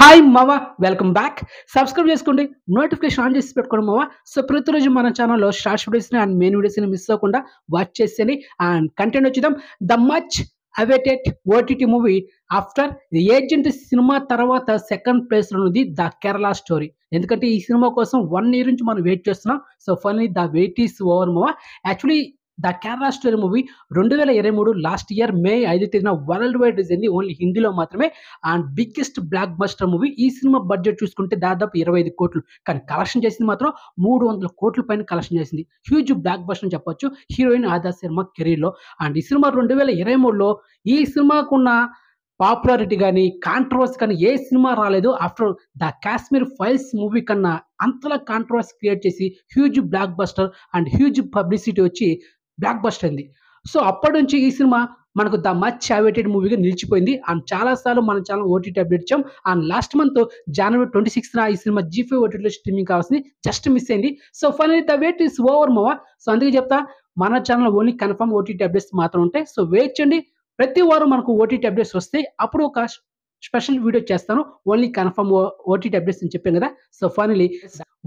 Hi మామ, welcome back. Subscribe చేసుకోండి, notification on చేసి పెట్టుకోండి మామ. సో ప్రతిరోజు మన ఛానల్లో షార్ట్స్ వీడియోస్ని అండ్ మెయిన్ వీడియోస్ని మిస్ అవ్వకుండా వాచ్ చేసేయండి. అండ్ కంటెంట్ వచ్చేద్దాం. The much awaited OTT movie after the agent cinema తర్వాత సెకండ్ ప్లేస్లో ఉంది ద కేరళ స్టోరీ. ఎందుకంటే ఈ సినిమా కోసం 1 year నుంచి మనం వెయిట్ చేస్తున్నాం. So finally the wait is over మామ. Actually the Kerala story movie 2023 last year May 5 తేదీన వరల్డ్ వైడ్ రిలీజ్ అయింది, ఓన్లీ హిందీలో మాత్రమే. And biggest blockbuster movie. ఈ సినిమా బడ్జెట్ చూసుకుంటే దాదాపు 25 కోట్లు, కానీ కలెక్షన్ చేసింది మాత్రం 300 కోట్ల పైన కలెక్షన్ చేసింది. హ్యూజ్ బ్లాక్ బస్టర్ అని చెప్పొచ్చు హీరోయిన్ ఆదా శర్మ కెరీర్లో. అండ్ ఈ సినిమా 2023లో ఈ సినిమాకున్న పాపులారిటీ కానీ కాంట్రవర్సీ కానీ ఏ సినిమా రాలేదు. After the Kashmir files movie కన్నా అంతలా కాంట్రవర్సీ క్రియేట్ చేసి huge block buster and huge publicity వచ్చి బ్లాక్ బస్టర్ అయింది. సో అప్పటి నుంచి ఈ సినిమా మనకు ద మచ్ అవైటెడ్ మూవీగా నిలిచిపోయింది. అండ్ చాలాసార్లు మన ఛానల్ ఓటీటీ అప్డేట్ ఇచ్చాం. అండ్ లాస్ట్ మంత్ జనవరి 26న ఈ సినిమా G5 ఓటీటీలో స్ట్రీమింగ్ కావాల్సింది, జస్ట్ మిస్ అయింది. So finally the weight is over మోవా. So అందుకే చెప్తా, మన channel only confirm OTT updates మాత్రం ఉంటాయి. సో వెయిట్ చేయండి, ప్రతి వారం మనకు ఓటీటీ అప్డేట్స్ వస్తాయి. అప్పుడు ఒక స్పెషల్ వీడియో చేస్తాను, ఓన్లీ కన్ఫర్మ్ ఓటీటీ అప్డేట్స్ అని చెప్పాను కదా. సో ఫైనలీ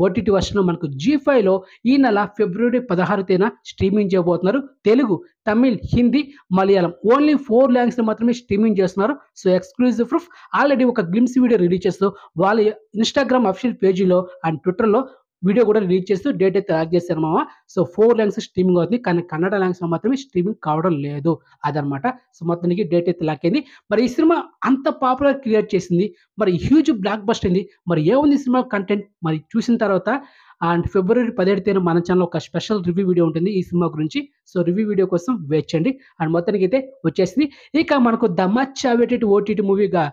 ఓటీటీ వర్షన్ మనకు G5లో ఈ నెల ఫిబ్రవరి 16 తేదీన స్ట్రీమింగ్ చేయబోతున్నారు. తెలుగు, తమిళ్, హిందీ, మలయాళం ఓన్లీ 4 లాంగ్వేజ్ మాత్రమే స్ట్రీమింగ్ చేస్తున్నారు. సో ఎక్స్క్లూజివ్ ప్రూఫ్ ఆల్రెడీ ఒక గ్లిమ్స్ వీడియో రిలీజ్ చేస్తూ వాళ్ళ ఇన్స్టాగ్రామ్ అఫీషియల్ పేజీలో అండ్ ట్విట్టర్లో వీడియో కూడా రిలీజ్ చేస్తూ డేట్ అయితే లాక్ చేశారు మామ. సో 4 లాంగ్వేజ్ స్ట్రీమింగ్ అవుతుంది, కానీ కన్నడ లాంగ్వేజ్లో మాత్రమే స్ట్రీమింగ్ కావడం లేదు అదనమాట. సో మొత్తానికి డేట్ అయితే లాక్ అయింది. మరి ఈ సినిమా అంత పాపులర్ క్రియేట్ చేసింది, మరి హ్యూజ్ బ్లాక్ బస్ట్ అయింది. మరి ఏముంది ఈ సినిమా కంటెంట్ మరి చూసిన తర్వాత అండ్ ఫిబ్రవరి 17 తేదీన మన ఛానల్ ఒక స్పెషల్ రివ్యూ వీడియో ఉంటుంది ఈ సినిమా గురించి. సో రివ్యూ వీడియో కోసం వెయిట్ చేయండి. అండ్ మొత్తానికి అయితే వచ్చేసింది. ఇక మనకు ద మచ్ అవైటెడ్ ఓటీటీ మూవీగా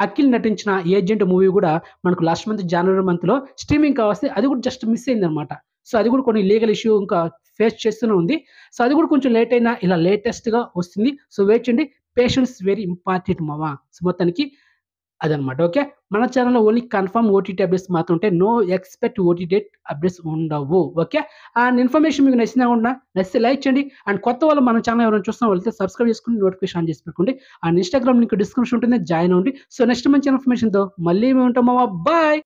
అఖిల్ నటించిన ఏజెంట్ మూవీ కూడా మనకు లాస్ట్ మంత్ జనవరి మంత్లో స్ట్రీమింగ్ కావాల్సి, అది కూడా జస్ట్ మిస్ అయింది అనమాట. సో అది కూడా కొన్ని లీగల్ ఇష్యూ ఇంకా ఫేస్ చేస్తూనే ఉంది. సో అది కూడా కొంచెం లేట్ అయినా ఇలా లేటెస్ట్గా వస్తుంది. సో వెయిట్ చేయండి, పేషెన్స్ వెరీ ఇంపార్టెంట్ మామా. సో మొత్తానికి అదనమాట. ఓకే, మన ఛానల్లో ఓన్లీ కన్ఫర్మ్ ఓటీటీ అప్డేట్స్ మాత్రం ఉంటాయి, నో ఎక్స్పెక్ట్ ఓటీటీ అప్డేట్స్ ఉండవు. ఓకే, అండ్ ఇన్ఫర్మేషన్ మీకు నచ్చితే లైక్ చేయండి. అండ్ కొత్త వాళ్ళు మన ఛానల్ ఎవరైనా చూస్తున్న వాళ్ళైతే సబ్స్క్రైబ్ చేసుకుని నోటిఫికేషన్ ఆన్ చేసి పెట్టుకోండి. అండ్ ఇన్స్టాగ్రామ్ లింక్ డిస్క్రిప్షన్ ఉంటుంది, జాయిన్ అవ్వండి. సో నెక్స్ట్ మంచి ఇన్ఫర్మేషన్తో మళ్ళీ మేము ఉంటాం మామ. బాయ్.